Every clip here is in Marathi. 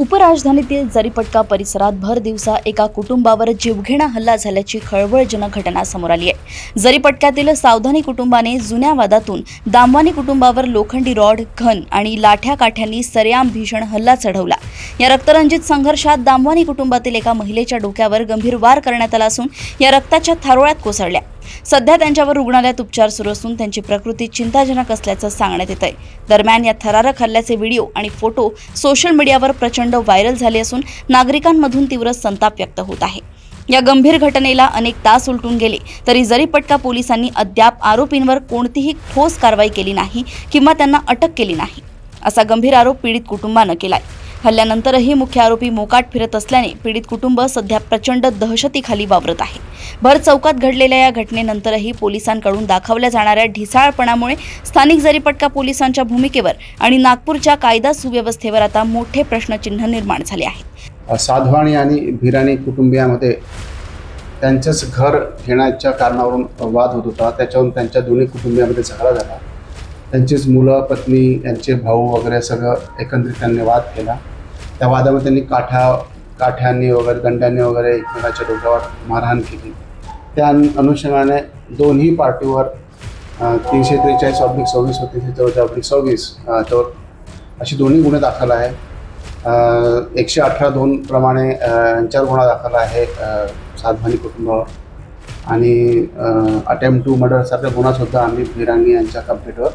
उपराजधानीतील जरीपटका परिसरात भर दिवसा एका कुटुंबावर जीवघेणा हल्ला झाल्याची खळबळजनक घटना समोर आली आहे। जरीपटक्यातील सावधानी कुटुंबाने जुन्या वादातून दामवानी कुटुंबावर लोखंडी रॉड, घन आणि लाठ्या काठ्यांनी सरेआम भीषण हल्ला चढवला। या रक्तरंजित संघर्षात दामवानी कुटुंबातील एका महिलेच्या डोक्यावर गंभीर वार करण्यात आला असून या रक्ताच्या थारोळ्यात कोसळल्या। सध्या त्यांच्यावर रुग्णालयात उपचार सुरू असून त्यांची प्रकृती चिंताजनक असल्याचं सांगण्यात येत आहे। दरम्यान या थरारक हल्ल्याचे व्हिडिओ आणि फोटो सोशल मीडियावर प्रचंड व्हायरल झाले असून नागरिकांमधून तीव्र संताप व्यक्त होत आहे। या गंभीर घटनेला अनेक तास उलटून गेले तरी जरीपटका पोलिसांनी अद्याप आरोपींवर कोणतीही ठोस कारवाई केली नाही किंवा त्यांना अटक केली नाही, असा गंभीर आरोप पीडित कुटुंबानं केलाय। हल्ल्यानंतरही मुख्य आरोपी मोकाट फिरत असल्याने पीडित कुटुंब सध्या प्रचंड दहशतीखाली वावरत आहे। भर चौकात घडलेल्या या घटनेनंतरही पोलिसांकडून दाखवल्या जाणाऱ्या ढिसाळपणामुळे स्थानिक जरीपटका पोलिसांच्या भूमिकेवर आणि नागपूरच्या कायदा सुव्यवस्थेवर आता मोठे प्रश्नचिन्ह निर्माण झाले आहे। साधवानी आणि भिराणी कुटुंबियामध्ये त्यांचंच घर घेण्याच्या कारणावरून वाद होत होता। त्याच्यावरून त्यांच्या दोन्ही कुटुंबियामध्ये झगडा झाला। त्यांचीच मुलं, पत्नी, यांचे भाऊ वगैरे सगळं एकत्रित त्यांनी वाद केला। त्या वादामध्ये त्यांनी काठ्यांनी वगैरे, दंड्यांनी वगैरे एकमेकाच्या डोक्यावर मारहाण केली। त्या अनुषंगाने दोन्ही पार्टीवर 343/26 व 344/26 अशी दोन्ही गुन्हे दाखल आहे। 118(2) प्रमाणे यांच्यावर गुन्हा दाखल आहे साधवानी कुटुंबावर आणि अटेम्प्ट टू मर्डर सारखा गुन्हासुद्धा आम्ही भिराणी यांच्या कंप्लेंटवर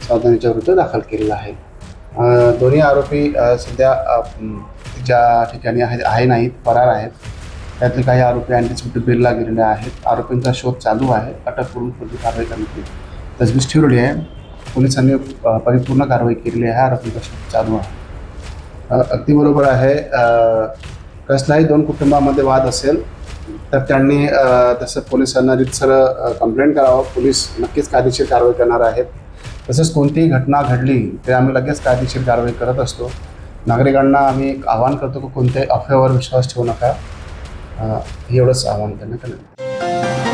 सावधानीच्या विरुद्ध दाखल केलेला आहे। दोन्ही आरोपी सध्या ज्या ठिकाणी आहे नाहीत, फरार आहेत। त्यातले काही आरोपी अँटिसिपेटेड बेलला गेलेले आहेत। आरोपींचा शोध चालू आहे। अटक करून पुढील कारवाई करण्याची तजवीज ठेवली आहे। पोलिसांनी परिपूर्ण कारवाई केलेली आहे। आरोपींचा शोध चालू आहे। अगदी बरोबर आहे। कसलाही दोन कुटुंबामध्ये वाद असेल तर त्यांनी तसं पोलिसांना रितसर कंप्लेंट करावं। पोलीस नक्कीच कायदेशीर कारवाई करणार आहेत। तसंच कोणतीही घटना घडली तर आम्ही लगेच कायदेशीर कारवाई करत असतो। नागरिकांना आम्ही एक आवाहन करतो की कोणत्याही अफवेवर विश्वास ठेवू नका, एवढंच आवाहन करण्यात आलं।